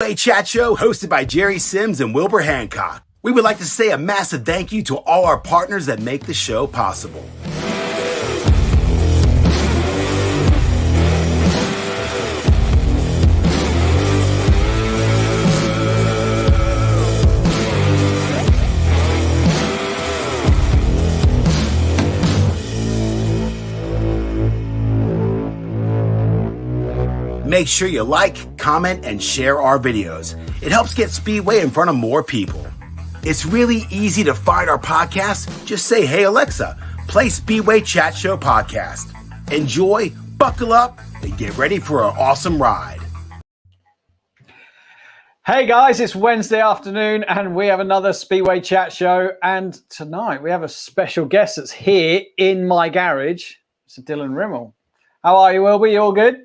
Speedway Chat Show hosted by Jerry Sims and Wilbur Hancock. We would like to say a massive thank you to all our partners that make the show possible. Make sure you like, comment, and share our videos. It helps get Speedway in front of more people. It's really easy to find our podcast. Just say, "Hey Alexa, play Speedway Chat Show podcast." Enjoy, buckle up, and get ready for an awesome ride. Hey guys, it's Wednesday afternoon and we have another Speedway Chat Show. And tonight we have a special guest that's here in my garage. It's Dylan Rimmel. How are you, Wilbur? You all good?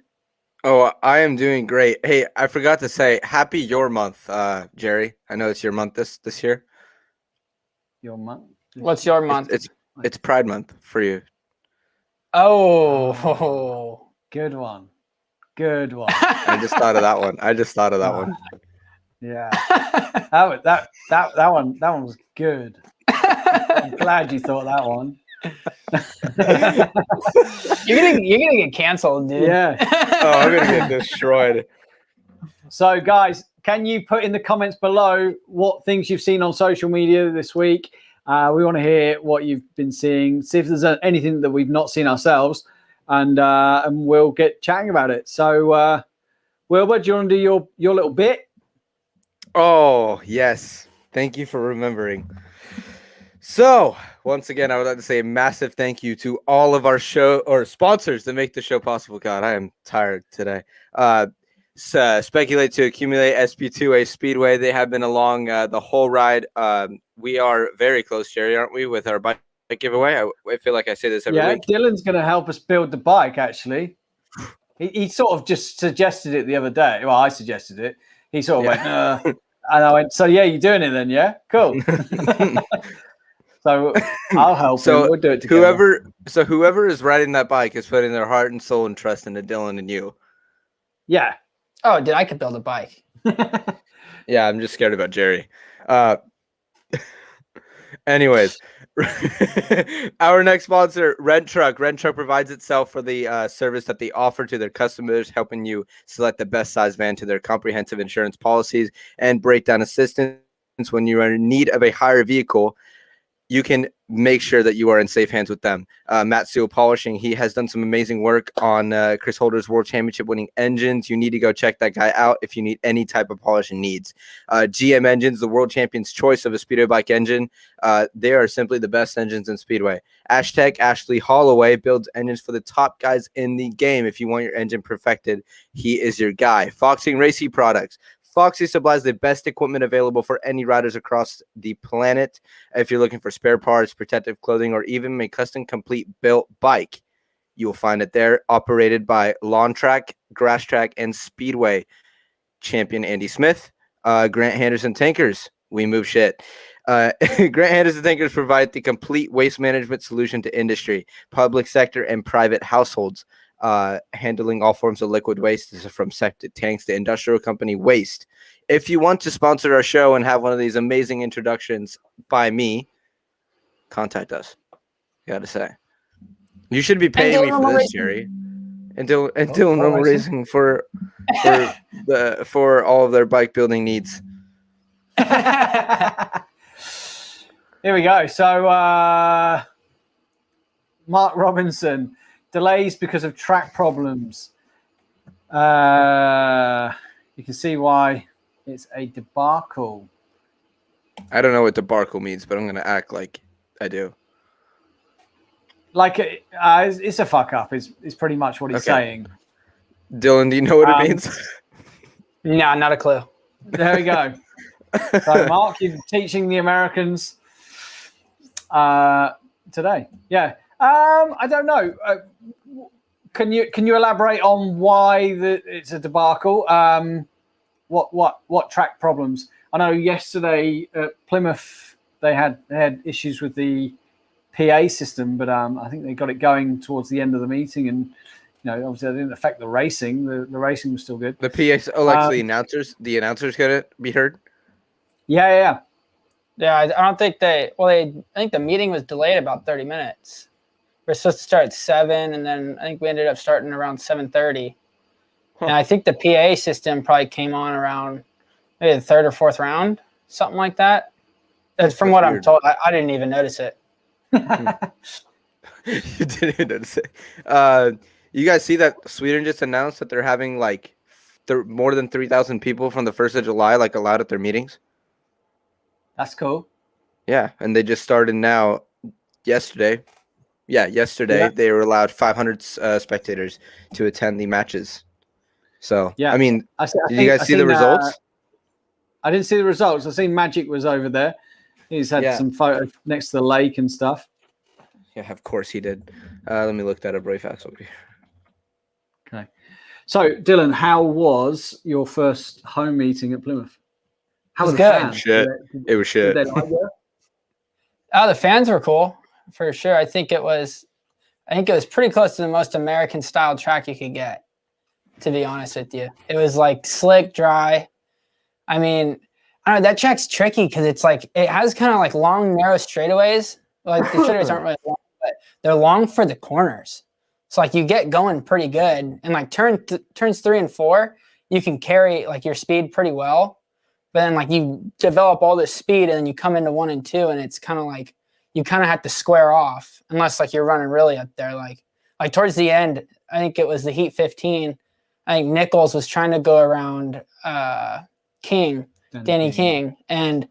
Oh, I am doing great. Hey, I forgot to say, happy your month, Jerry. I know it's your month this year. Your month? What's your month? It's Pride Month for you. Oh, good one. Good one. I just thought of that one. Yeah. that one was good. I'm glad you thought that one. You're gonna get canceled, dude. Yeah. Oh, I'm gonna get destroyed. So, guys, can you put in the comments below what things you've seen on social media this week? We want to hear what you've been seeing. See if there's anything that we've not seen ourselves, and we'll get chatting about it. So, Wilbur, do you want to do your little bit? Oh yes, thank you for remembering. So, once again, I would like to say a massive thank you to all of our show or sponsors that make the show possible. God, I am tired today. Speculate to Accumulate, SP2A Speedway. They have been along the whole ride. We are very close, Jerry, aren't we, with our bike giveaway? I feel like I say this every week. Dylan's going to help us build the bike, actually. He sort of just suggested it the other day. Well, I suggested it. He sort of went, and I went, so yeah, you're doing it then, yeah? Cool. So I'll help him. We'll do it together. Whoever is riding that bike is putting their heart and soul and trust into Dylan and you. Yeah. Oh, dude, I could build a bike. Yeah, I'm just scared about Jerry. Anyways, our next sponsor, Rent Truck. Rent Truck provides itself for the service that they offer to their customers, helping you select the best size van to their comprehensive insurance policies and breakdown assistance when you are in need of a hire vehicle. You can make sure that you are in safe hands with them. Matt Seal Polishing, he has done some amazing work on Chris Holder's World Championship winning engines. You need to go check that guy out if you need any type of polishing needs. GM Engines, the world champion's choice of a Speedway bike engine. They are simply the best engines in Speedway. Ashtec, Ashley Holloway, builds engines for the top guys in the game. If you want your engine perfected, he is your guy. Foxing Racing Products. Foxy supplies the best equipment available for any riders across the planet. If you're looking for spare parts, protective clothing, or even a custom complete built bike, you will find it there. Operated by Lawn Track, Grass Track, and Speedway champion Andy Smith. Grant Henderson Tankers, we move shit. Grant Henderson Tankers provide the complete waste management solution to industry, public sector, and private households. Handling all forms of liquid waste, from septic tanks to industrial company waste. If you want to sponsor our show and have one of these amazing introductions by me, contact us. Gotta say, you should be paying me for this, Jerry. And Dylan Rimmel Racing for all of their bike building needs. Here we go. So, Mark Robinson. Delays because of track problems. You can see why it's a debacle. I don't know what debacle means, but I'm going to act like I do. Like it's a fuck up. It's pretty much what he's saying. Dylan, do you know what it means? No, not a clue. There we go. So, Mark, you're teaching the Americans today. Yeah. I don't know. Can you elaborate on why it's a debacle? What track problems? I know yesterday at Plymouth they had issues with the PA system, but I think they got it going towards the end of the meeting, and obviously that didn't affect the racing. The racing was still good. The PA. Oh, like the announcers couldn't be heard. Yeah. Yeah, I don't think I think the meeting was delayed about 30 minutes. We're supposed to start at 7, and then I think we ended up starting around 7:30. Huh. And I think the PA system probably came on around maybe the third or fourth round, something like that. That's from what I'm told. I didn't even notice it. You didn't even notice it. You guys see that Sweden just announced that they're having like more than 3,000 people from the 1st of July like allowed at their meetings? That's cool. Yeah, and they just started now yesterday. Yeah, yesterday they were allowed 500 spectators to attend the matches. So, yeah, I mean, did you guys see the results? I didn't see the results. I seen Magic was over there. He's had some photos next to the lake and stuff. Yeah, of course he did. Let me look that up right fast over here. Okay. So, Dylan, how was your first home meeting at Plymouth? How was the fans? Shit. It was shit. Oh, the fans were cool for sure. I think it was pretty close to the most American style track you could get, to be honest with you. It was like slick, dry. I mean, I don't know, that track's tricky because it's like it has kind of like long, narrow straightaways. Like the straightaways aren't really long, but they're long for the corners. So like you get going pretty good, and like turns 3 and 4, you can carry like your speed pretty well. But then like you develop all this speed, and then you come into 1 and 2, and it's kind of like you kind of have to square off unless like you're running really up there. Like towards the end, I think it was the heat 15. I think Nichols was trying to go around Danny King, and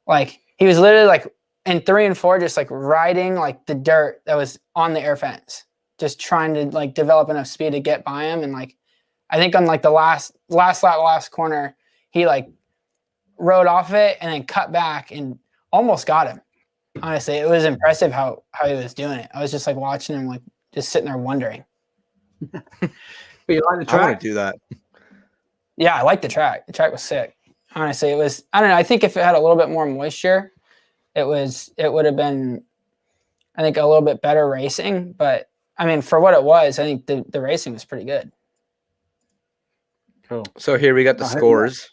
like he was literally like in 3 and 4 just like riding like the dirt that was on the air fence, just trying to like develop enough speed to get by him. And like I think on like the last corner, he like rode off it and then cut back and almost got him. Honestly, it was impressive how he was doing it. I was just like watching him, like just sitting there wondering. But you like the track? I want to do that. Yeah, I like the track. The track was sick. Honestly, it was. I don't know. I think if it had a little bit more moisture, it would have been, I think, a little bit better racing. But I mean, for what it was, I think the racing was pretty good. Cool. So here we got the scores.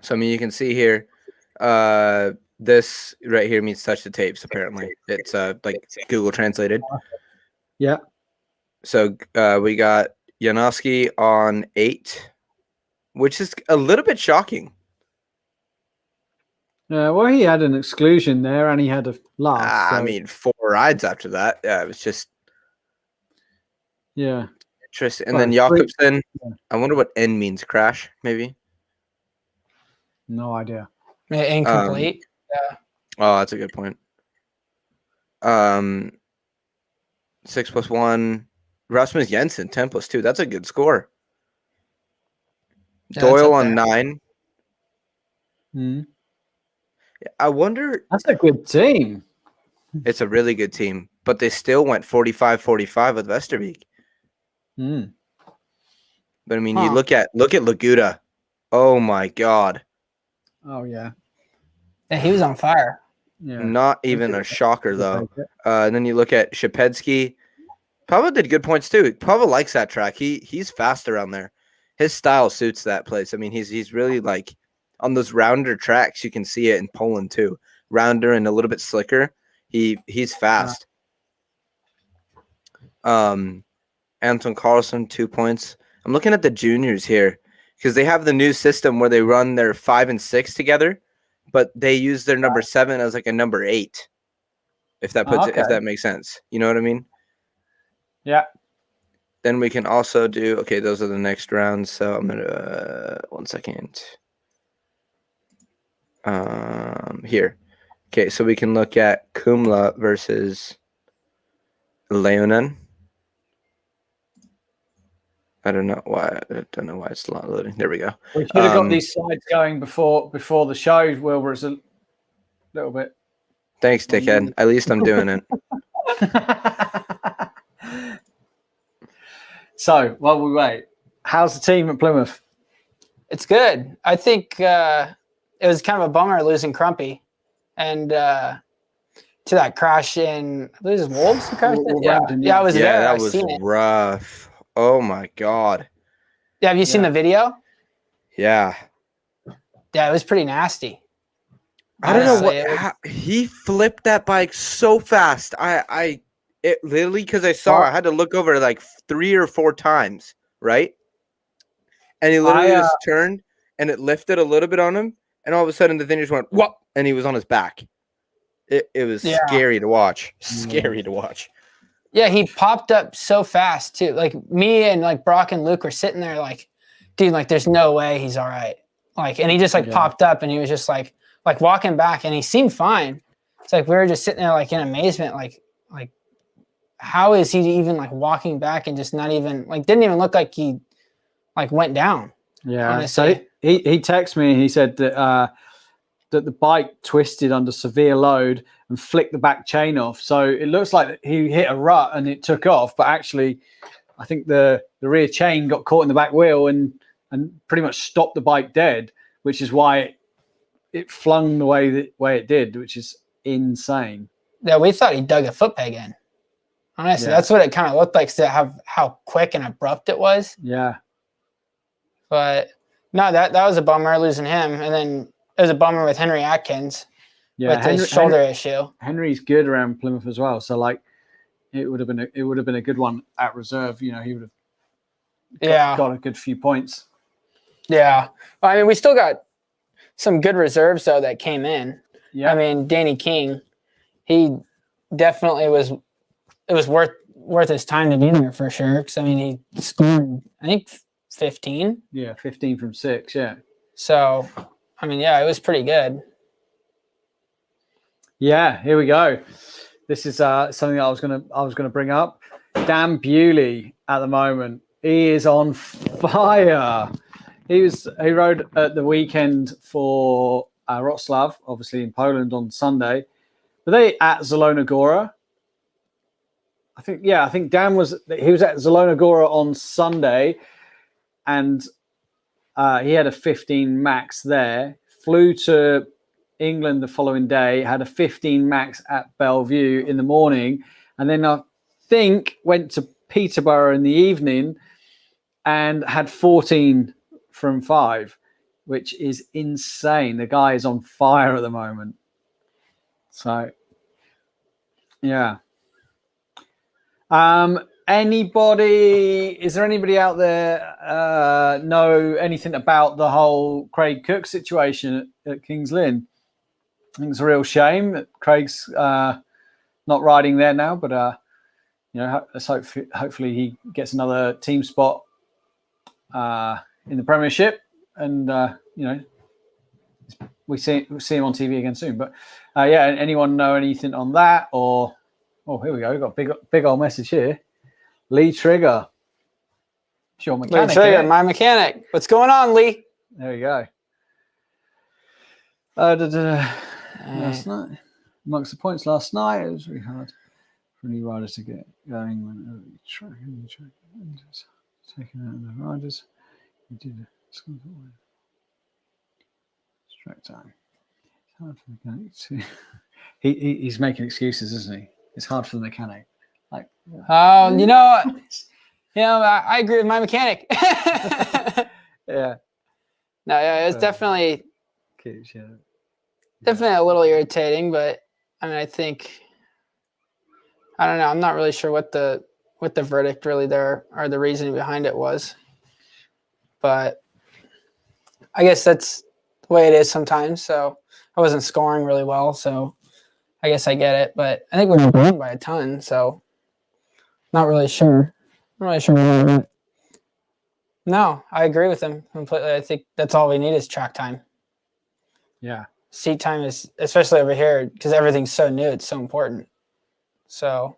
So I mean, you can see here, this right here means touch the tapes. Apparently, it's like Google translated. Yeah. So we got Janowski on 8, which is a little bit shocking. Well, he had an exclusion there, and he had a last. I mean, 4 rides after that. Yeah, it was just interesting. And then Jakobsen. I wonder what N means. Crash, maybe. No idea. Incomplete. Yeah. Oh, that's a good point. 6 + 1. Rasmus Jensen, 10 + 2. That's a good score. Yeah, Doyle on 9. I wonder. That's a good team. It's a really good team, but they still went 45-45 with Vestervik. But I mean, you look at Laguda. Oh my God. Oh yeah. Yeah, he was on fire. Yeah. Not even a shocker though. And then you look at Shapetsky. Pava did good points too. Pava likes that track. He's fast around there. His style suits that place. I mean, he's really like on those rounder tracks. You can see it in Poland too. Rounder and a little bit slicker. He's fast. Anton Carlson, 2 points. I'm looking at the juniors here because they have the new system where they run their 5 and 6 together, but they use their number 7 as like a number 8. If that if that makes sense, you know what I mean? Yeah. Then we can also do, okay, those are the next rounds. So I'm going to, 1 second. Here. Okay, so we can look at Kumla versus Leonen. I don't know why it's not loading. There we go. We should have got these slides going before the show, Wilbur. It's a little bit. Thanks, dickhead. At least I'm doing it. So, while we wait, how's the team at Plymouth? It's good. I think it was kind of a bummer losing Crumpy. And to that crash in, I believe it was Wolves. He crashed it? Wolverhampton, Yeah, I was there. that I've was seen it. rough. Oh my God. Yeah, have you seen the video? Yeah. Yeah, it was pretty nasty. I don't know Honestly, what he flipped that bike so fast. It literally, because I saw, I had to look over like 3 or 4 times, right? And he literally just turned and it lifted a little bit on him, and all of a sudden the thing just went whoop, and he was on his back. It was scary to watch. Scary to watch. Yeah, he popped up so fast too. Like me and like Brock and Luke were sitting there like, dude, like there's no way he's all right. Like, and he just like popped up and he was just like walking back and he seemed fine. It's like we were just sitting there like in amazement, like how is he even like walking back and just not even like didn't even look like he like went down. Yeah. Honestly. So he texted me and he said that that the bike twisted under severe load and flicked the back chain off. So it looks like he hit a rut and it took off, but actually I think the rear chain got caught in the back wheel and pretty much stopped the bike dead, which is why it flung the way it did, which is insane. Yeah, we thought he dug a foot peg in. Honestly, that's what it kind of looked like, to have how quick and abrupt it was. Yeah. But no, that was a bummer losing him. And then it was a bummer with Henry Atkins with his shoulder issue. Henry's good around Plymouth as well. So like it would have been a good one at reserve. You know, he would have got a good few points. Yeah. Well, I mean, we still got some good reserves though that came in. Yeah. I mean, Danny King, he definitely was. It was worth his time to be there for sure. Because I mean, he scored I think 15. Yeah, 15 from 6. Yeah. So, I mean, yeah, it was pretty good. Yeah, here we go. This is something that I was gonna bring up. Dan Bewley at the moment, he is on fire. He rode at the weekend for Wrocław, obviously in Poland on Sunday. Were they at Zielona Góra? I think Dan was at Zielona Góra on Sunday, and he had a 15 max there. Flew to England the following day, had a 15 max at Bellevue in the morning, and then I think went to Peterborough in the evening and had 14 from 5, which is insane. The guy is on fire at the moment. So, yeah. Is there anybody out there know anything about the whole Craig Cook situation at Kings Lynn? I think it's a real shame that Craig's not riding there now, but you know, let's hopefully he gets another team spot in the Premiership, and you know, we see him on TV again soon. But yeah, anyone know anything on that? Or here we go. We've got a big old message here. Lee Trigger. It's your mechanic. Lee Trigger, my mechanic. What's going on, Lee? There we go. Last night, amongst the points last night, it was really hard for new riders to get going when taking out the riders. We did a track time. It's hard for the mechanic to. He's making excuses, isn't he? It's hard for the mechanic. Like, you know, I agree with my mechanic. Yeah. No, yeah, it's definitely definitely a little irritating, but I mean, I don't know. I'm not really sure what the verdict really there or the reasoning behind it was, but I guess that's the way it is sometimes. So I wasn't scoring really well, so I guess I get it. But I think we were beaten by a ton, so not really sure. Not really sure about that. No, I agree with him completely. I think that's all we need is track time. Yeah. Seat time is, especially over here, because everything's so new, it's so important. So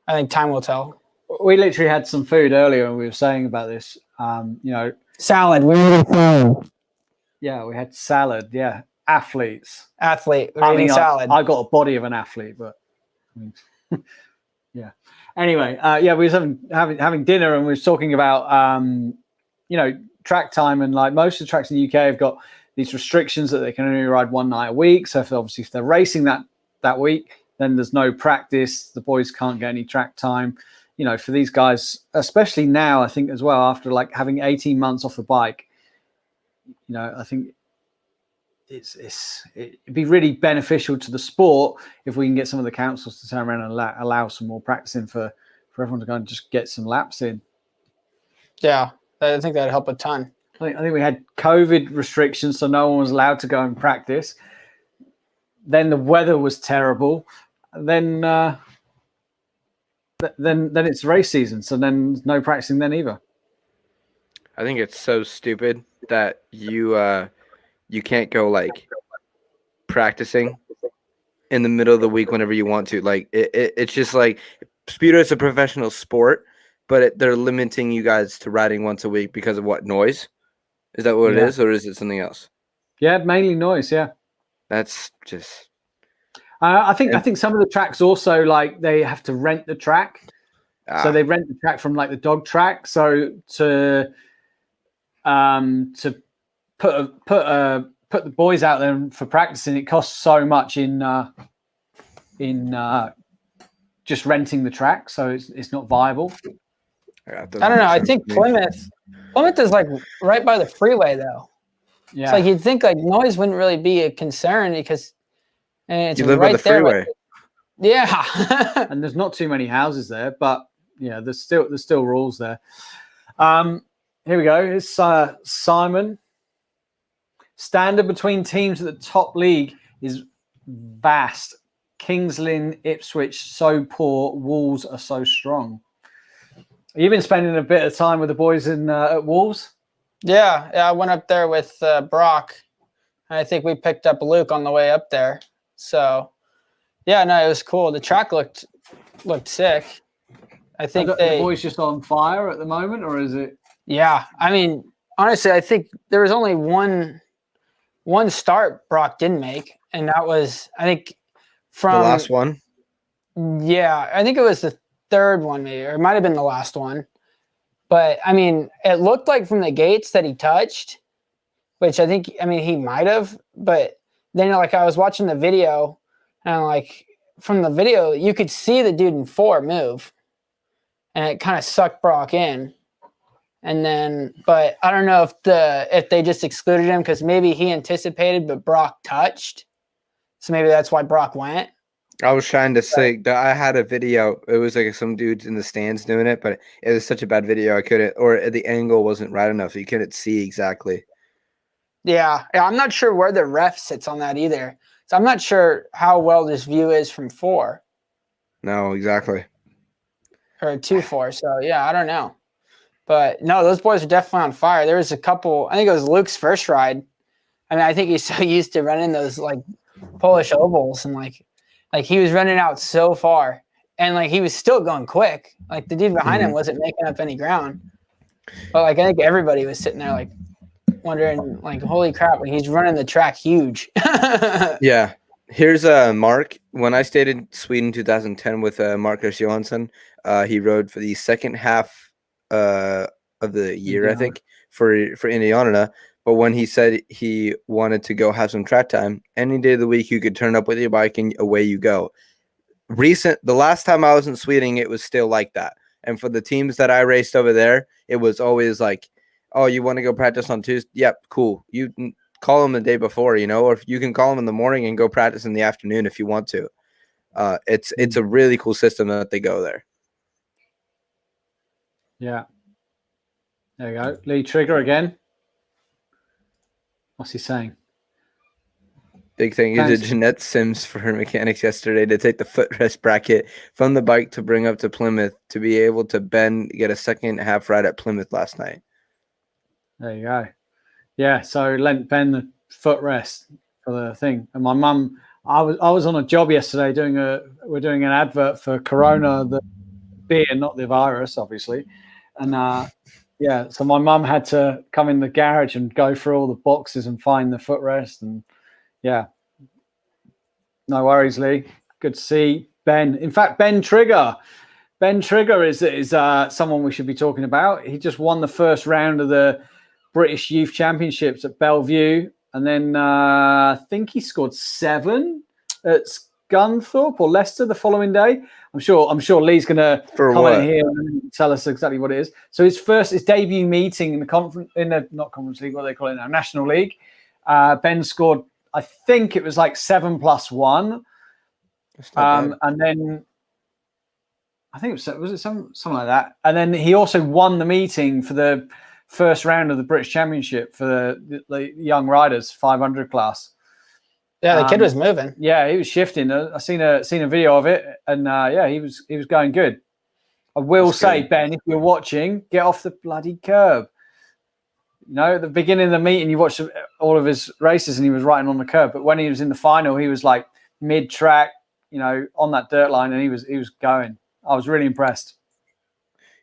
I think time will tell. We literally had some food earlier and we were saying about this. You know, salad. We were salad. Yeah, we had salad. Yeah. Athletes. We're eating salad. I got a body of an athlete, but I mean, yeah. Anyway, yeah, we was having dinner and we was talking about you know, track time, and like most of the tracks in the UK have got these restrictions that they can only ride one night a week. So if they're racing that week, then there's no practice. The boys can't get any track time. You know, for these guys, especially now, I think as well, after like having 18 months off the bike, you know, I think it'd be really beneficial to the sport if we can get some of the councils to turn around and allow some more practicing for everyone to go and just get some laps in. Yeah, I think that'd help a ton. I think we had COVID restrictions, so no one was allowed to go and practice. Then the weather was terrible. Then it's race season, so then no practicing then either. I think it's so stupid that you can't go like practicing in the middle of the week whenever you want to. Like it's just like Speedway is a professional sport, but they're limiting you guys to riding once a week because of what, noise? Is that what it is, or is it something else? Yeah, mainly noise. Yeah, that's just. I think some of the tracks also, like, they have to rent the track, so they rent the track from like the dog track. So to put the boys out there for practicing, it costs so much in just renting the track, so it's not viable. I don't know. I think Plymouth is like right by the freeway, though. Yeah, it's like you'd think like noise wouldn't really be a concern because it's you live right by the there. freeway. Yeah, and there's not too many houses there, but yeah, there's still rules there. Here we go. It's Simon. Standard between teams at the top league is vast. Kings Lynn, Ipswich, so poor. Wolves are so strong. You've been spending a bit of time with the boys at Wolves? Yeah, I went up there with Brock. I think we picked up Luke on the way up there. So, yeah, no, it was cool. The track looked sick. I think the boys just on fire at the moment, or is it? Yeah, I mean, honestly, I think there was only one start Brock didn't make, and that was, I think, from the last one. Yeah, I think it was the third one, maybe, or it might have been the last one. But I mean, it looked like from the gates that he touched, which I think, I mean, he might have. But then, like, I was watching the video, and like from the video, you could see the dude in 4 move, and it kind of sucked Brock in. And then, but I don't know if they just excluded him because maybe he anticipated, but Brock touched, so maybe that's why Brock went. I was trying to say that I had a video. It was like some dudes in the stands doing it, but it was such a bad video. I couldn't, or the angle wasn't right enough, so you couldn't see exactly. Yeah, I'm not sure where the ref sits on that either. So I'm not sure how well this view is from 4. No, exactly. Or 2-4. So yeah, I don't know. But no, those boys are definitely on fire. There was a couple, I think it was Luke's first ride. I mean, I think he's so used to running those like Polish ovals, and like he was running out so far, and like he was still going quick. Like the dude behind him wasn't making up any ground. But like I think everybody was sitting there like wondering, like, holy crap, like, he's running the track huge. Yeah. Here's Mark. When I stayed in Sweden 2010 with Marcus Johansson, he rode for the second half of the year, I think, for Indiana. But when he said he wanted to go have some track time, any day of the week you could turn up with your bike and away you go. The last time I was in Sweden, it was still like that. And for the teams that I raced over there, it was always like, oh, you want to go practice on Tuesday? Yep, cool. You can call them the day before, or if you can call them in the morning and go practice in the afternoon if you want to. It's a really cool system that they go there. Yeah. There you go. Lee Trigger again. What's he saying? Big thank you to Jeanette Sims for her mechanics yesterday to take the footrest bracket from the bike to bring up to Plymouth to be able to get a second half ride at Plymouth last night. There you go. Yeah, so lent Ben the footrest for the thing. And my mum, I was on a job yesterday we're doing an advert for Corona, the beer, not the virus, obviously. And yeah, so my mum had to come in the garage and go through all the boxes and find the footrest. And yeah, no worries, Lee. Good to see Ben. In fact, Ben Trigger is someone we should be talking about. He just won the first round of the British Youth Championships at Bellevue, and then I think he scored 7 at Scunthorpe or Leicester the following day. I'm sure Lee's going to comment what? here and tell us exactly what it is. So his debut meeting in the not conference league, what do they call it now, National League. Ben scored, I think it was like 7+1, and then I think it was something like that. And then he also won the meeting for the first round of the British Championship for the young riders 500 class. Yeah, the kid was moving. Yeah, he was shifting. I seen a video of it, and yeah, he was going good. I will say, Ben, if you're watching, get off the bloody curb. You know, at the beginning of the meeting, you watched all of his races, and he was riding on the curb. But when he was in the final, he was like mid-track, you know, on that dirt line, and he was going. I was really impressed.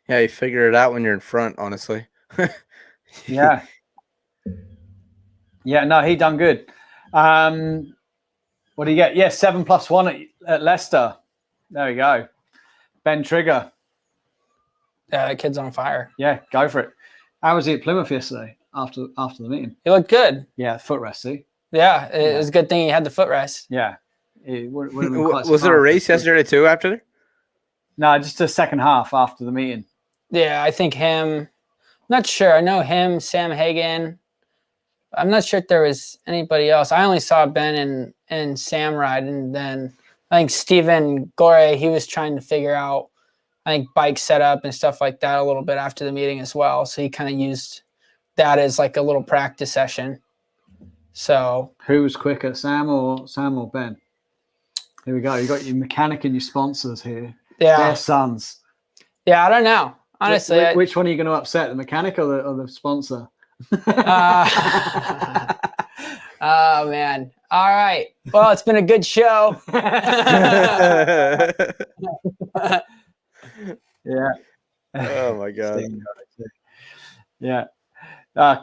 Yeah, you figure it out when you're in front, honestly. Yeah. Yeah, no, he done good. What do you get? Yeah, 7+1 at Leicester. There we go. Ben Trigger. Yeah, that kid's on fire. Yeah, go for it. How was he at Plymouth yesterday after the meeting? He looked good. Yeah, footrest, see? Yeah, it was a good thing he had the footrest. Yeah. Was there a race yesterday too after there? No, just the second half after the meeting. Yeah, I think him. Not sure. I know him, Sam Hagan. I'm not sure if there was anybody else. I only saw Ben and Sam ride, and then I think Stephen Gore, he was trying to figure out, I think, bike setup and stuff like that a little bit after the meeting as well. So he kind of used that as like a little practice session. So who was quicker, Sam or Ben? Here we go. You got your mechanic and your sponsors here. Yeah, their sons. Yeah, I don't know. Honestly, which one are you going to upset, the mechanic or the sponsor? Oh man! All right. Well, it's been a good show. Yeah. Oh my god. Yeah.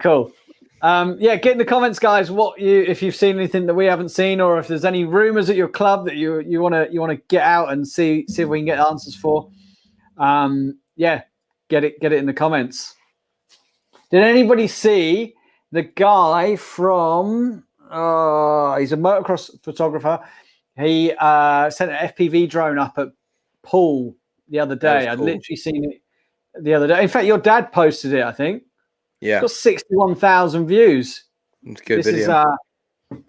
Cool. Yeah, get in the comments, guys. If you've seen anything that we haven't seen, or if there's any rumors at your club that you want to get out and see if we can get answers for. Yeah, get it in the comments. Did anybody see the guy from? He's a motocross photographer. He sent an FPV drone up at Poole the other day. I'd literally seen it the other day. In fact, your dad posted it, I think. Yeah. It's got 61,000 views. It's a good video.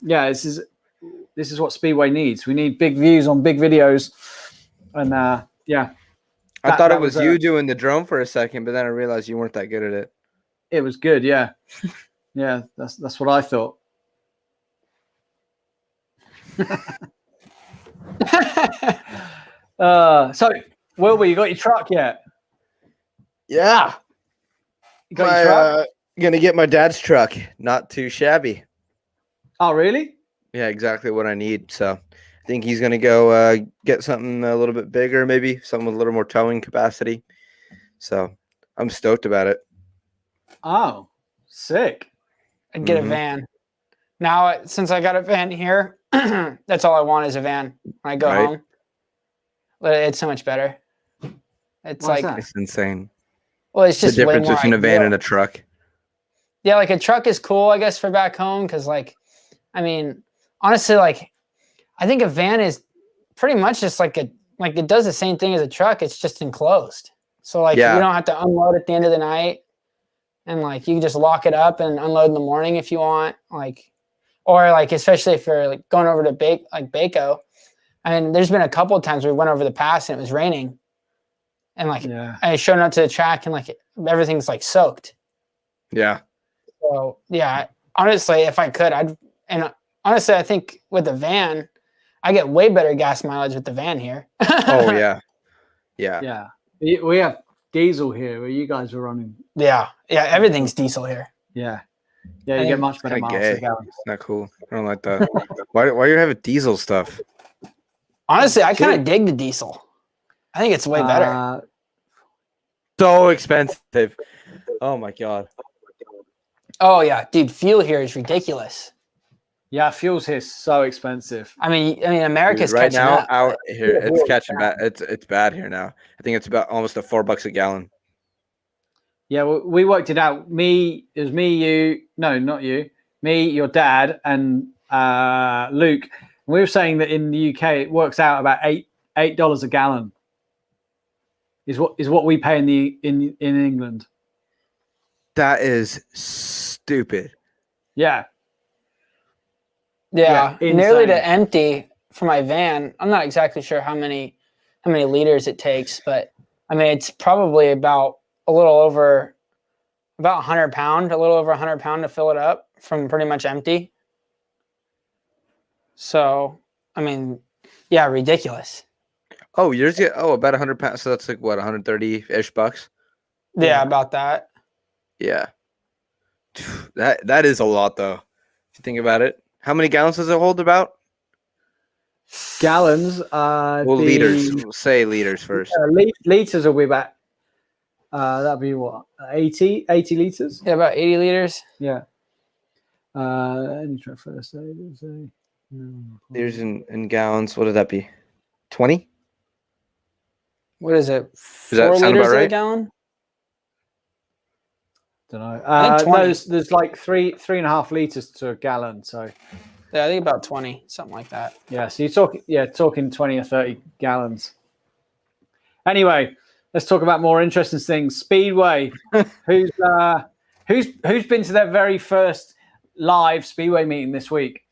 This is what Speedway needs. We need big views on big videos. And yeah. I thought it was you doing the drone for a second, but then I realized you weren't that good at it. It was good, yeah. Yeah, that's what I thought. So, Wilbur, you got your truck yet? Yeah. You got your truck? Gonna get my dad's truck. Not too shabby. Oh, really? Yeah, exactly what I need. So I think he's gonna go get something a little bit bigger, maybe something with a little more towing capacity. So I'm stoked about it. Oh, sick. I'd get a van. Now, since I got a van here, that's all I want is a van when I go home. It's so much better. It's it's insane. Well, it's just the difference way more between a van and a truck. Yeah, like a truck is cool, I guess, for back home because, like, I mean, honestly, like, I think a van is pretty much just like it does the same thing as a truck. It's just enclosed, so like you don't have to unload at the end of the night, and like you can just lock it up and unload in the morning if you want, like, or like especially if you're like going over to Baco. I mean, there's been a couple of times we went over the pass and it was raining, and like I showed up to the track and like everything's like soaked. Yeah. So yeah, honestly, if I could, honestly, I think with the van, I get way better gas mileage with the van here. Oh yeah. Yeah. We have diesel here where you guys are running. Yeah, everything's diesel here. Yeah. Yeah, you get much better miles per gallon. It's not cool. I don't like that. Why you have diesel stuff? Honestly, I kind of dig the diesel. I think it's way better. So expensive. Oh my god. Oh yeah, dude, fuel here is ridiculous. Yeah, fuel's here is so expensive. I mean, America's right catching now. up. Here, it's catching back. It's bad here now. I think it's about almost $4 a gallon. Yeah, we worked it out. It was me, you. No, not you. Me, your dad, and Luke. We were saying that in the UK it works out about $8 a gallon. Is what we pay in England. That is stupid. Yeah. Yeah, Yeah, nearly insane. to empty for my van. I'm not exactly sure how many liters it takes, but I mean it's probably about a little over 100 pound, a little over 100 pound to fill it up from pretty much empty. So, I mean, yeah, ridiculous. Oh, yours get about 100 pounds. So that's like what, 130-ish bucks? Yeah, about that. Yeah. That is a lot though. If you think about it. How many gallons does it hold about? Gallons. Well, liters. We'll say liters first. Liters will be about. That'd be what 80 liters. Yeah, about 80 liters. Yeah. Any try first. Liters in gallons. What would that be? 20? What is it? Does that 4 sound liters about a right? gallon? Don't know. I think 20. No, there's like 3.5 liters to a gallon. So Yeah, I think about 20, something like that. yeah, so you're talking 20 or 30 gallons. Anyway, let's talk about more interesting things. Speedway. who's been to their very first live Speedway meeting this week?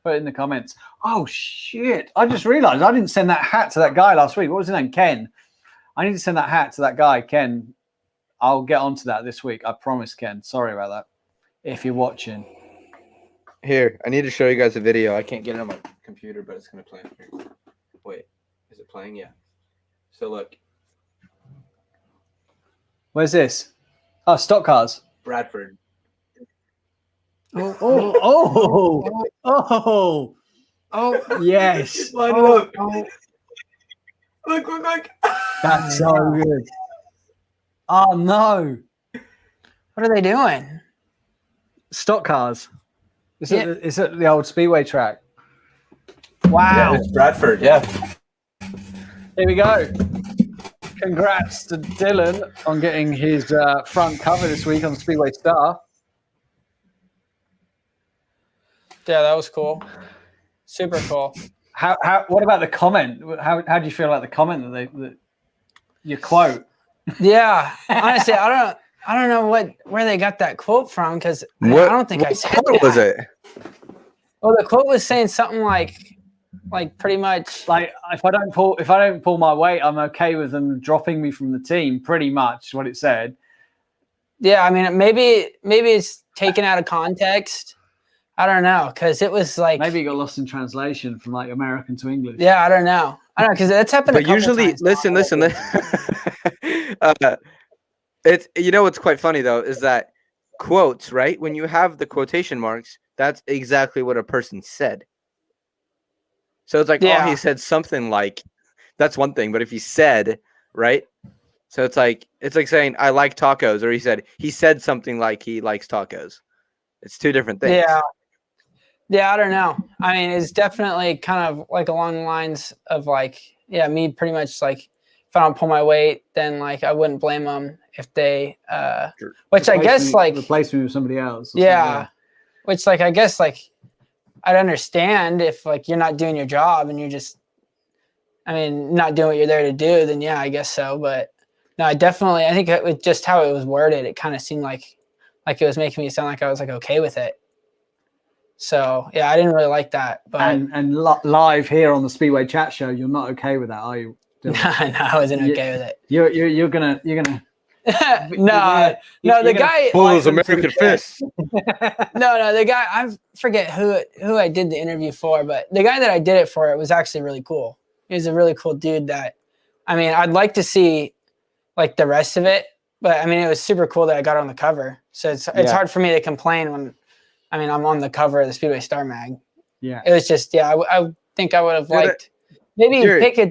Put it in the comments. Oh shit! I just realized I didn't send that hat to that guy last week. What was his name? Ken. I need to send that hat to that guy, Ken. I'll get onto that this week. I promise, Ken. Sorry about that. If you're watching. Here, I need to show you guys a video. I can't get it on my computer, but it's going to play here. Wait, is it playing? Yeah. So look. Where's this? Oh, stock cars. Bradford. Oh, yes. Look. That's so good. Oh, no. What are they doing? Stock cars. It's at the old Speedway track. Wow. Yeah, it's Bradford, yeah. Here we go. Congrats to Dylan on getting his front cover this week on the Speedway Star. Yeah, that was cool. Super cool. What about the comment? How do you feel about the comment that your quote? Yeah, honestly, I don't know where they got that quote from because I don't think I said What that. was it? Well, the quote was saying something like pretty much Like if I don't pull my weight, I'm okay with them dropping me from the team. Pretty much what it said. Yeah, I mean maybe it's taken out of context. I don't know because it was like Maybe it got lost in translation from like American to English. Yeah, I don't know because that's happened. But usually, listen. It's what's quite funny though is that quotes, right? When you have the quotation marks, that's exactly what a person said. So it's like, oh, he said something like, that's one thing. But if he said, right? So it's like saying I like tacos, or he said something like he likes tacos. It's two different things. Yeah, I don't know. I mean, it's definitely kind of like along the lines of like, yeah, me pretty much like if I don't pull my weight, then like I wouldn't blame them if they, which I guess like replace me with somebody else. Yeah, which like I guess like I'd understand if like you're not doing your job and you're just, I mean, not doing what you're there to do, then yeah, I guess so. But no, I think it was just how it was worded. It kind of seemed like it was making me sound like I was like okay with it. So yeah, I didn't really like that. But and live here on the Speedway Chat Show, you're not okay with that, are you? No, I wasn't okay with it. You're gonna. No, the guy Bulls American Fist. No, the guy, I forget who I did the interview for, but the guy that I did it for, it was actually really cool. He was a really cool dude that, I mean, I'd like to see like the rest of it, but I mean, it was super cool that I got on the cover. So it's hard for me to complain when, I mean, I'm on the cover of the Speedway Star Mag. Yeah. It was just, I think I would have liked maybe pick a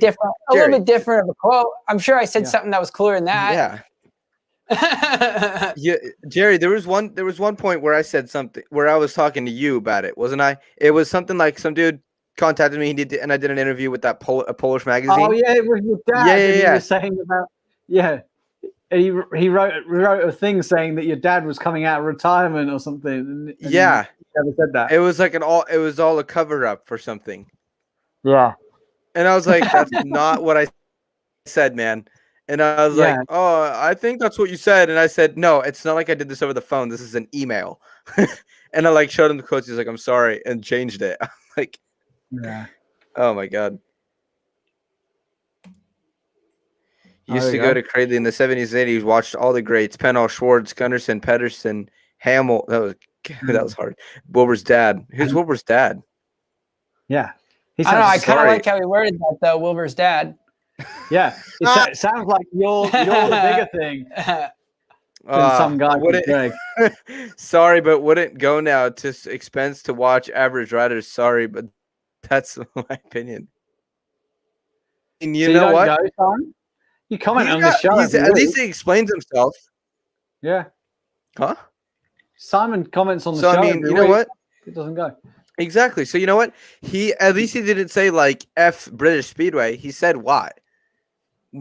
little bit different of a quote. I'm sure I said something that was cooler than that. Yeah. Yeah, Jerry, there was one point where I said something where I was talking to you about it, wasn't I? It was something like some dude contacted me, and I did an interview with that a Polish magazine. Oh yeah, it was your dad. Yeah. He was saying about and he wrote a thing saying that your dad was coming out of retirement or something. And yeah, he never said that. It was like it was all a cover up for something. Yeah. And I was like, that's not what I said, man. And I was like, Yeah. oh, I think that's what you said. And I said, no, it's not like I did this over the phone. This is an email. And I like showed him the quotes. He's like, I'm sorry, and changed it. I'm like, Yeah. oh my God. He Oh, used there to you go go. to Cradley in the 70s and 80s, watched all the greats, Pennell, Schwartz, Gunderson, Pedersen, Hamill. That was hard. Wilbur's dad. Who's Wilbur's dad? Yeah. He I don't know. I sounds, kind of sorry. like how he worded that though. Wilbur's dad. yeah. It sounds like you're the bigger thing than some guy would called Greg. Sorry, but wouldn't go now to expense to watch average riders. Sorry, but that's my opinion. And you So know don't what? go, Simon? You comment He's on the show. every at least week. he explains himself. Yeah. Huh? Simon comments on the So show. I mean, every you know week. what? It doesn't go. Exactly. So you know what? He at least he didn't say like F British Speedway. He said why.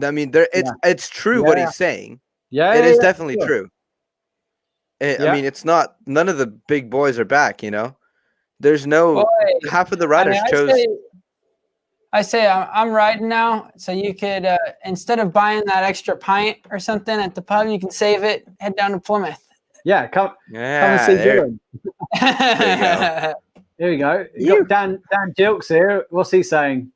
I mean, it's true what Yeah. he's saying. Yeah. It yeah, is yeah, definitely sure. true. I Yeah. mean, it's not. None of the big boys are back. You know, there's no Boy, half of the I riders mean, chose. I say I'm riding now, so you could instead of buying that extra pint or something at the pub, you can save it, head down to Plymouth. Yeah. Come Yeah, and see there. Dylan. There Here we go. You got Dan Jilks here. What's he saying?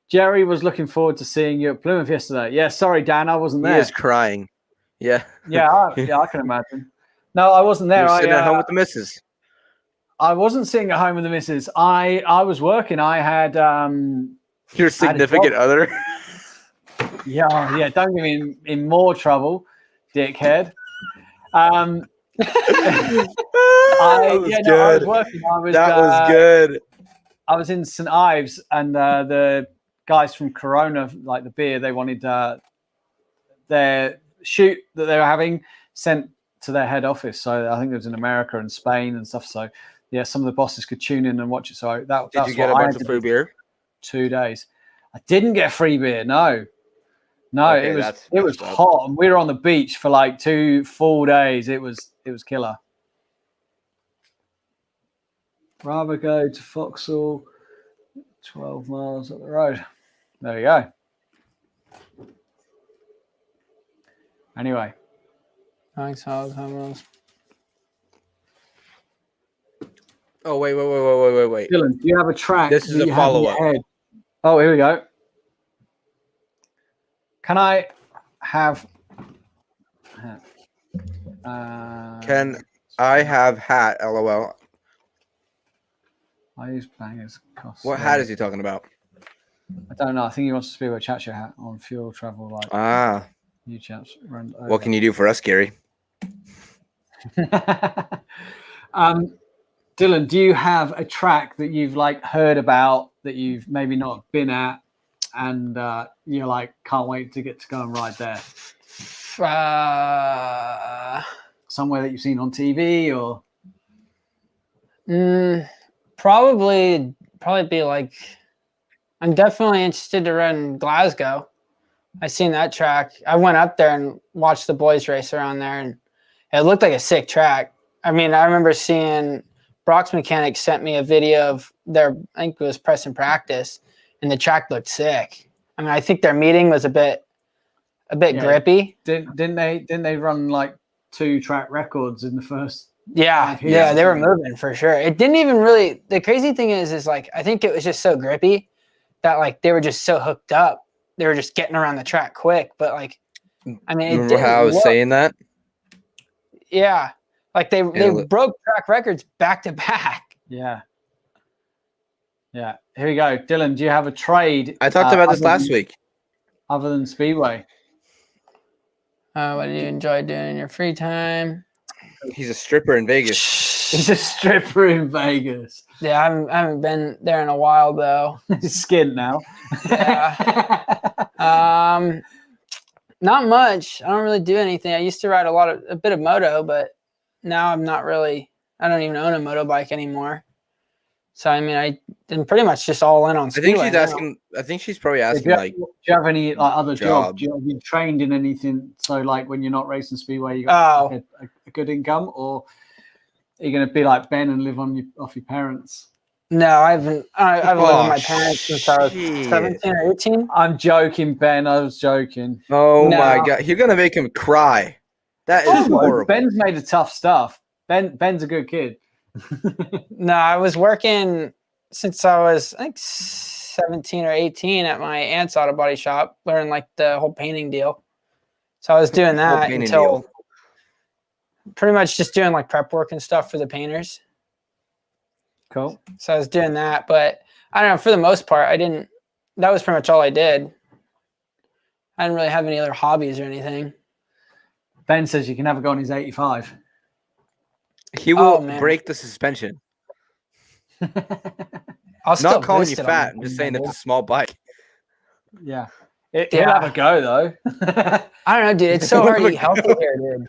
Jerry was looking forward to seeing you at Plymouth yesterday. Yeah, sorry, Dan, I wasn't He there. is crying. Yeah. Yeah, I can imagine. No, I wasn't there. You're sitting at home with the missus. I wasn't sitting at home with the missus. I was working. I had Your significant other. yeah. Don't get me in more trouble, dickhead. I was working. That was good. I was in St. Ives, and the guys from Corona, like the beer, they wanted their shoot that they were having sent to their head office. So I think it was in America and Spain and stuff. So yeah, some of the bosses could tune in and watch it. So Did you get a bunch of free beer? 2 days. I didn't get free beer. No, okay, it was hot, and we were on the beach for like 2 full days. It was killer. Rather go to Vauxhall, 12 miles up the road. There you go. Anyway. Thanks, Thomas. Oh, wait. Dylan, do you have a track? This is a follow-up. Oh, here we go. Can I have... Can I have hat, LOL. I use bangers. Cost. What hat is he talking about? I don't know. I think he wants to Speedway Chatcher hat on fuel travel. Like you chaps run over. What can you do for us, Gary? Dylan, do you have a track that you've like heard about that you've maybe not been at, and you're like can't wait to get to go and ride there? Somewhere that you've seen on TV or? Probably be like, I'm definitely interested to run Glasgow. I seen that track. I went up there and watched the boys race around there, and it looked like a sick track. I mean, I remember seeing Brock's Mechanics sent me a video of their, I think it was press and practice, and the track looked sick. I mean, I think their meeting was a bit grippy. Didn't they run like 2 track records in the first? Yeah, they were moving for sure. It didn't even really. The crazy thing is like I think it was just so grippy that like they were just so hooked up. They were just getting around the track quick. But like, I mean, remember how I was saying that? Yeah, like they broke track records back to back. Yeah. Here we go, Dylan. Do you have a trade? I talked about this last week. Other than Speedway, what do you enjoy doing in your free time? He's a stripper in Vegas. He's a stripper in Vegas. Yeah, I haven't been there in a while though. He's skint now. Yeah. Not much. I don't really do anything. I used to ride a bit of moto, but now I'm not really. I don't even own a motorbike anymore. So I mean, I'm pretty much just all in on Speedway. I think she's probably asking like, do you have any like other jobs? Have you trained in anything? So like when you're not racing Speedway, you got like, a good income, or are you going to be like Ben and live off your parents? No, I haven't. I've lived with my Oh, parents since I was shit. 17 or 18. I'm joking, Ben. I was joking. Oh my No. god, you're gonna make him cry. That is Oh, horrible. Ben's made of tough stuff. Ben's a good kid. No, I was working since I was, I think, 17 or 18 at my aunt's auto body shop, learning like the whole painting deal. So I was doing Whole that painting until deal. pretty much just doing like prep work and stuff for the painters. Cool. So I was doing that, but I don't know, for the most part, that was pretty much all I did. I didn't really have any other hobbies or anything. Ben says you can have a go on his 85. He will man. break the suspension. I'll still Not calling boost you it on fat. the I'm just saying thing, it's a small bike. Yeah. Yeah. He'll have a go, though. I don't know, dude. It's so hard to eat healthy here, dude.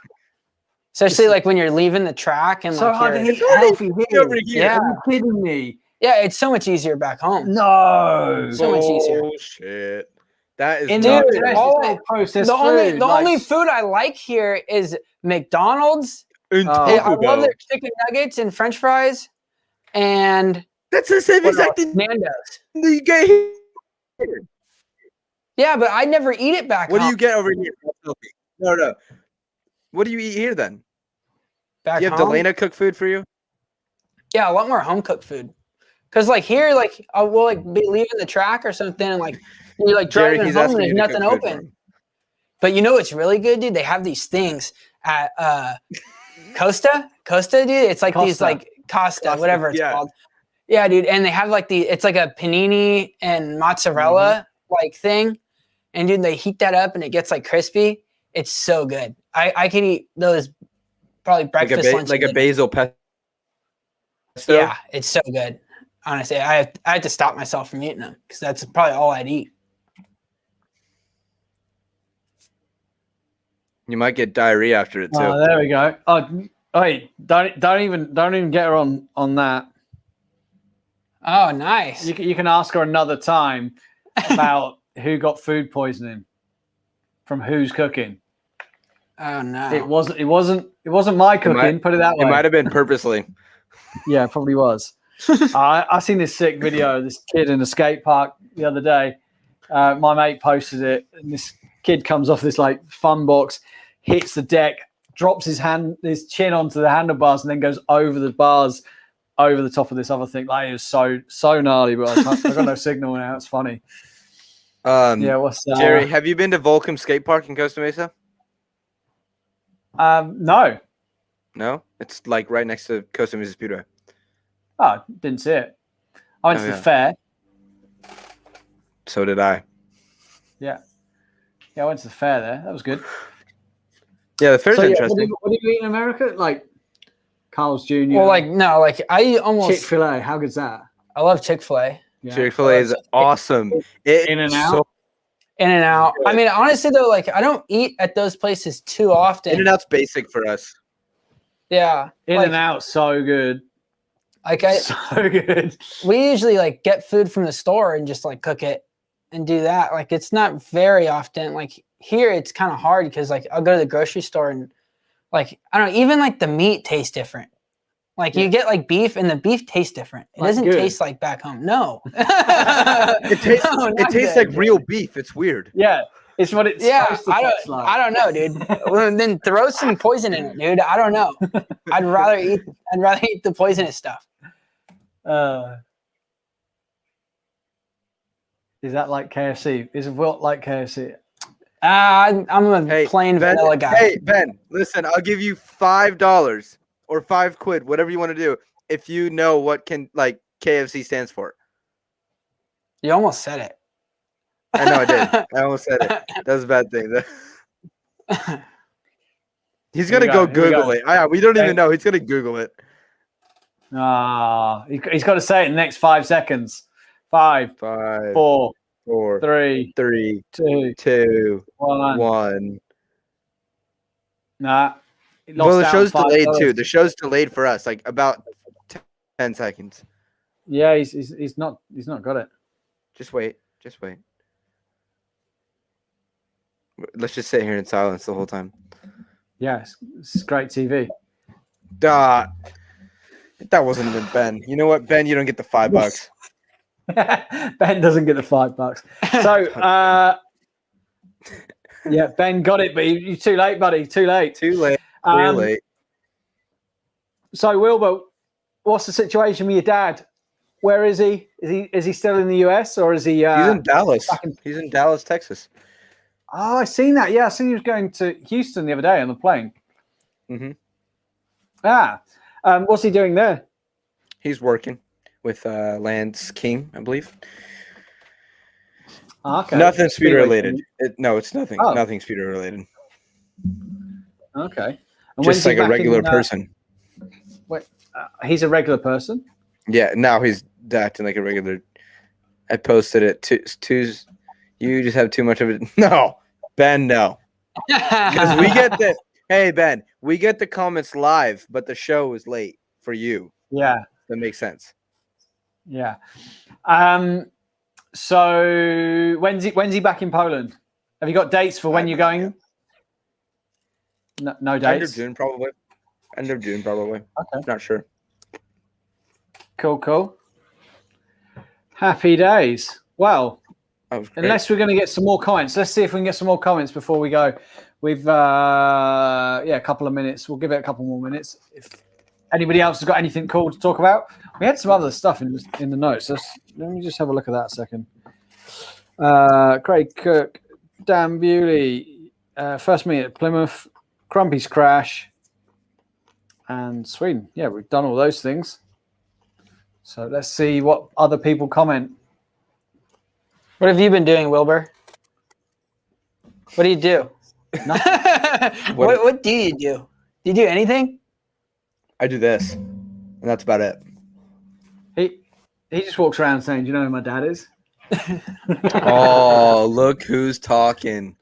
Especially like when you're leaving the track and so like hard to you're, eat healthy here. Over here. Yeah. Are you kidding me? Yeah, it's so much easier back home. No. So much easier. Oh shit. That is In not Dude, the true. US, it's all processed The only food. the like- only food I like here is McDonald's. And Oh. I Taco love Bell. their chicken nuggets and French fries, and That's the same what exact else? thing Nando's. you get here. Yeah, but I never eat it back What do home. you get over here? No. What do you eat here then? Back Do you have home? Delana cook food for you? Yeah, a lot more home cooked food. Cause like here, like we'll like be leaving the track or something, and like you're like Jerry, driving he's home asking and you there's to cook nothing food for open. him. But you know what's really good, dude? They have these things at Costa, dude. It's like these Costa. like Costa, whatever it's yeah. called. Yeah, dude. And they have like it's like a panini and mozzarella like thing. And dude, they heat that up and it gets like crispy. It's so good. I can eat those probably breakfast, lunch, like and a dinner. basil pesto. Yeah, it's so good. Honestly, I had to stop myself from eating them because that's probably all I'd eat. You might get diarrhea after it too. Oh, there we go. Oh, wait, don't even get her on that. Oh, nice. You can ask her another time about who got food poisoning from who's cooking. Oh no. It wasn't my cooking. Put it that way. It might have been purposely. Yeah, it probably was. I seen this sick video of this kid in a skate park the other day. My mate posted it, and this kid comes off this like fun box, hits the deck, drops his chin onto the handlebars, and then goes over the bars, over the top of this other thing. Like, it was so gnarly, but I got no signal now. It's funny. Yeah, what's that? Jerry, have you been to Volcom Skate Park in Costa Mesa? No. No, it's like right next to Costa Mesa Speedway. Oh, didn't see it. I went to the fair. So did I. Yeah, I went to the fair there. That was good. Yeah, the fair's So, interesting. what do you eat in America? Like Carl's Jr. Well, like no, like I almost Chick-fil-A. How good's that? I love Chick-fil-A. Yeah. Chick-fil-A is awesome. In-N-Out? In-N-Out. I mean, honestly though, like I don't eat at those places too often. In-N-Out's basic for us. Yeah. In-N-Out, so good. Like So good. we usually like get food from the store and just like cook it and do that. Like it's not very often. Like here it's kind of hard because like I'll go to the grocery store and like I don't know, even like the meat tastes different. Like you get like beef and the beef tastes different. It Like doesn't good. taste like back home. No. It tastes, No, it not tastes good. like real beef. It's weird. Yeah, it's what it's Yeah, supposed to taste like. I don't know, dude. Well, then throw some poison in it, dude. I don't know. I'd rather eat the poisonous stuff. Is that like KFC? Is what like KFC? I'm a plain Ben, vanilla guy. Hey, Ben, listen, I'll give you $5 or £5, whatever you want to do, if you know what KFC stands for. You almost said it. I know I did. I almost said it. That was a bad thing. He's Here going to we go go, here we Google go. it. We don't Okay. even know. He's going to Google it. He's got to say it in the next 5 seconds. 5, 5, 4, 4, 3, 3, 2, 2, 1. 1. Nah. He Well, lost the out show's on delayed $5. too. The show's delayed for us, like about 10 seconds. Yeah, he's not got it. Just wait. Just wait. Let's just sit here in silence the whole time. Yeah, it's great TV. Duh. That wasn't even Ben. You know what, Ben? You don't get the $5. Ben doesn't get the $5. So, yeah, Ben got it, but you're too late, buddy. Too late. Too late. Too late. So, Wilbur, what's the situation with your dad? Where is he? Is he still in the US or is he? He's in Dallas. He's in Dallas, Texas. Oh, I seen that. Yeah, I seen he was going to Houston the other day on the plane. Mm-hmm. What's he doing there? He's working with Lance King, I believe. Okay. Nothing speeder related. No, it's nothing. Oh. Nothing speeder related. Okay. And Just like a regular person. He's a regular person? Yeah, now he's acting like a regular. I posted it. You just have too much of it. No, Ben, no. Because we get the, hey, Ben, we get the comments live, but the show is late for you. Yeah. That makes sense. Yeah. So when's he back in Poland? Have you got dates for when you're going? No dates. End of June, probably. Okay. Not sure. Cool. Happy days. Well, unless we're going to get some more comments. Let's see if we can get some more comments before we go. We've a couple of minutes. We'll give it a couple more minutes. If anybody else has got anything cool to talk about, we had some other stuff in the notes. Let me just have a look at that a second. Craig Cook, Dan Bewley, first meet at Plymouth, Crumpy's crash, and Sweden. Yeah, we've done all those things. So let's see what other people comment. What have you been doing, Wilbur? What do you do? Nothing. What do you do? Do you do anything? I do this, and that's about it. He just walks around saying, "Do you know who my dad is?" Oh, look who's talking.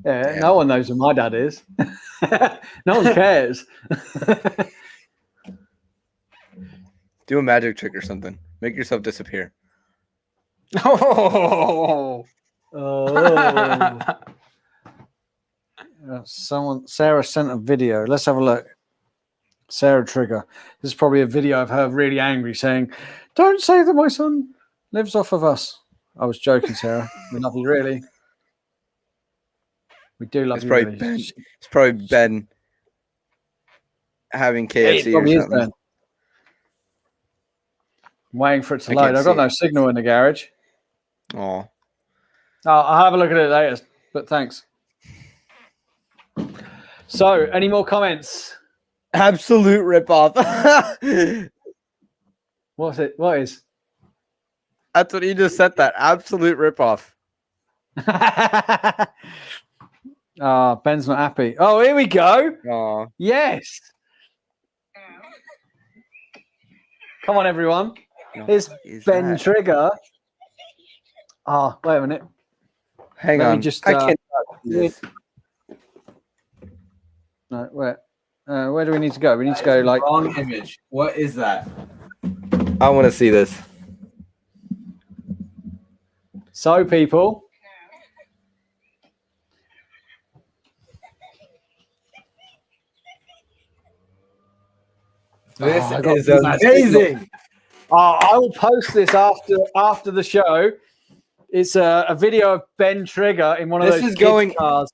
Yeah, Damn. No one knows who my dad is. No one cares. Do a magic trick or something. Make yourself disappear. Oh. Sarah sent a video. Let's have a look. Sarah Trigger. This is probably a video of her really angry saying, "Don't say that my son lives off of us." I was joking, Sarah. We love you, really. We do love you. Really. It's probably Ben having KFC or something. I'm waiting for it to load. I've got no signal in the garage. Oh. I'll have a look at it later, but thanks. So, any more comments? Absolute ripoff. What's it? What is? That's what you just said. That absolute ripoff. Ben's not happy. Oh, here we go. Oh, yes. Come on, everyone. Here's Ben Trigger. Oh, wait a minute. Hang on. Just, I can't do this. No, where do we need to go? We need to go like wrong image. What is that? I want to see this. So, people. This is amazing. I will post this after the show. It's a video of Ben Trigger in one of those kids' cars.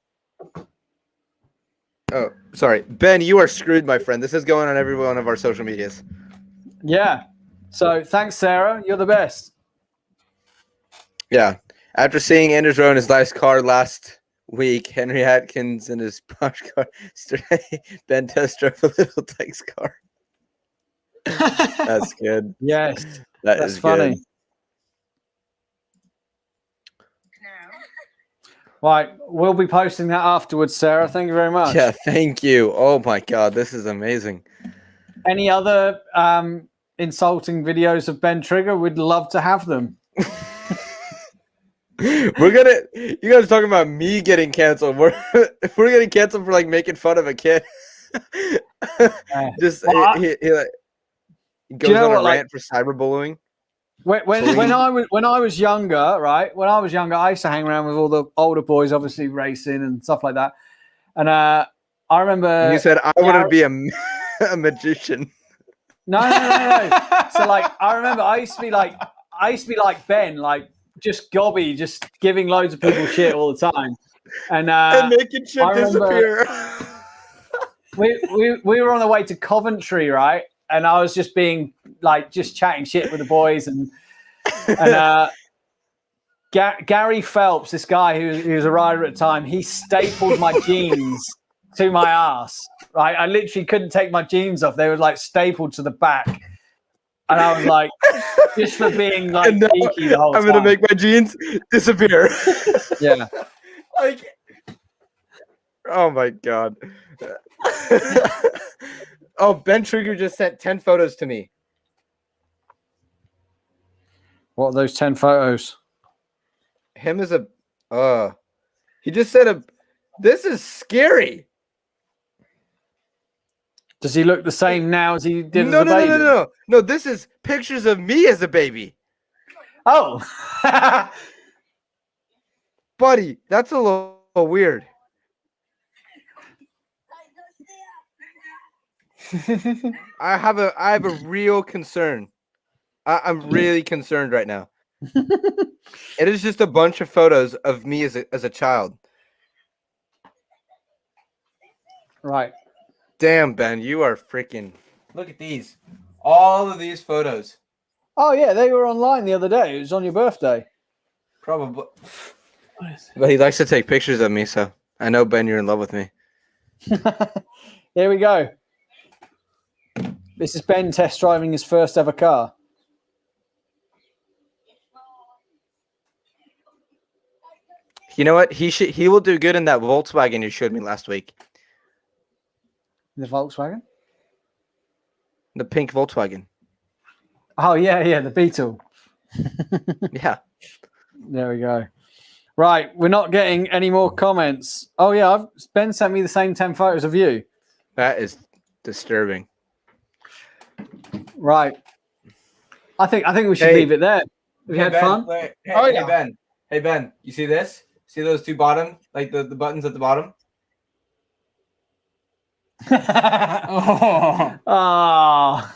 Oh, sorry. Ben, you are screwed, my friend. This is going on every one of our social medias. Yeah. So thanks, Sarah. You're the best. Yeah. After seeing Anders Rowe in his nice car last week, Henry Atkins in his posh car, Ben test drove a little Tyke's car. That's good. Yes. That's funny. Good. Right. We'll be posting that afterwards, Sarah. Thank you very much. Yeah, thank you. Oh, my God. This is amazing. Any other insulting videos of Ben Trigger? We'd love to have them. You guys are talking about me getting canceled. We're getting canceled for like making fun of a kid. Just he goes on a rant for cyberbullying. When I was younger, right? When I was younger, I used to hang around with all the older boys, obviously racing and stuff like that. And I remember. You said I want to Gareth- be a magician. No. So like, I remember I used to be like Ben, like just gobby, just giving loads of people shit all the time, and making shit I remember- disappear. we were on the way to Coventry, right? And I was just being like, just chatting shit with the boys, and Gary Phelps, this guy who was a rider at the time, he stapled my jeans to my ass. Right, I literally couldn't take my jeans off; they were like stapled to the back, and I was like, just for being like And now cheeky the whole time. I'm gonna make my jeans disappear. Yeah. Like, oh my god. Oh, Ben Trigger just sent 10 photos to me. What are those 10 photos? Him as a he just said this is scary. Does he look the same now as he did as a baby? No, this is pictures of me as a baby. Oh. Buddy, that's a little weird. I have a real concern. I'm really concerned right now. It is just a bunch of photos of me as a child. Right. Damn, Ben, you are freaking. Look at these. All of these photos. Oh, yeah, they were online the other day. It was on your birthday. Probably. But he likes to take pictures of me, so I know, Ben, you're in love with me. Here we go. This is Ben test driving his first ever car. You know what? He will do good in that Volkswagen you showed me last week. The Volkswagen? The pink Volkswagen. Oh, yeah, the Beetle. Yeah. There we go. Right, we're not getting any more comments. Oh, yeah, Ben sent me the same 10 photos of you. That is disturbing. Right. I think we should leave it there. We had Ben, fun. Hey Ben, you see this? See those two bottom, like the buttons at the bottom? Oh. Oh.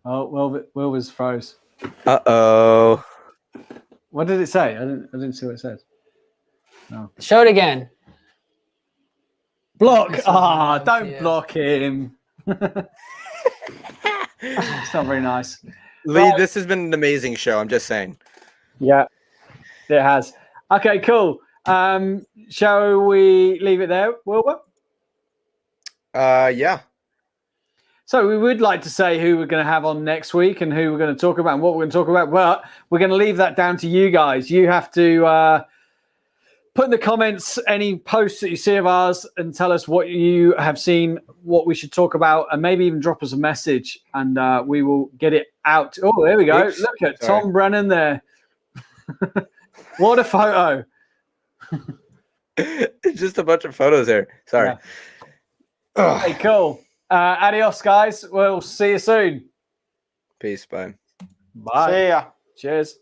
Oh, Will was froze. Uh-oh. What did it say? I didn't see what it said. No. Show it again. Block. Ah, nice, don't yeah. block him. It's not very nice. Lee, this has been an amazing show. I'm just saying. Yeah, it has. Okay, cool. Shall we leave it there, Wilbur? Yeah. So we would like to say who we're going to have on next week and who we're going to talk about and what we're going to talk about. But we're going to leave that down to you guys. You have to put in the comments any posts that you see of ours and tell us what you have seen, what we should talk about, and maybe even drop us a message and we will get it out. Oh, there we go. Oops. Look at Sorry. Tom Brennan there. What a photo. It's just a bunch of photos there. Sorry. Yeah. Okay, cool. Adios, guys. We'll see you soon. Peace. Bye. Bye. See ya. Cheers.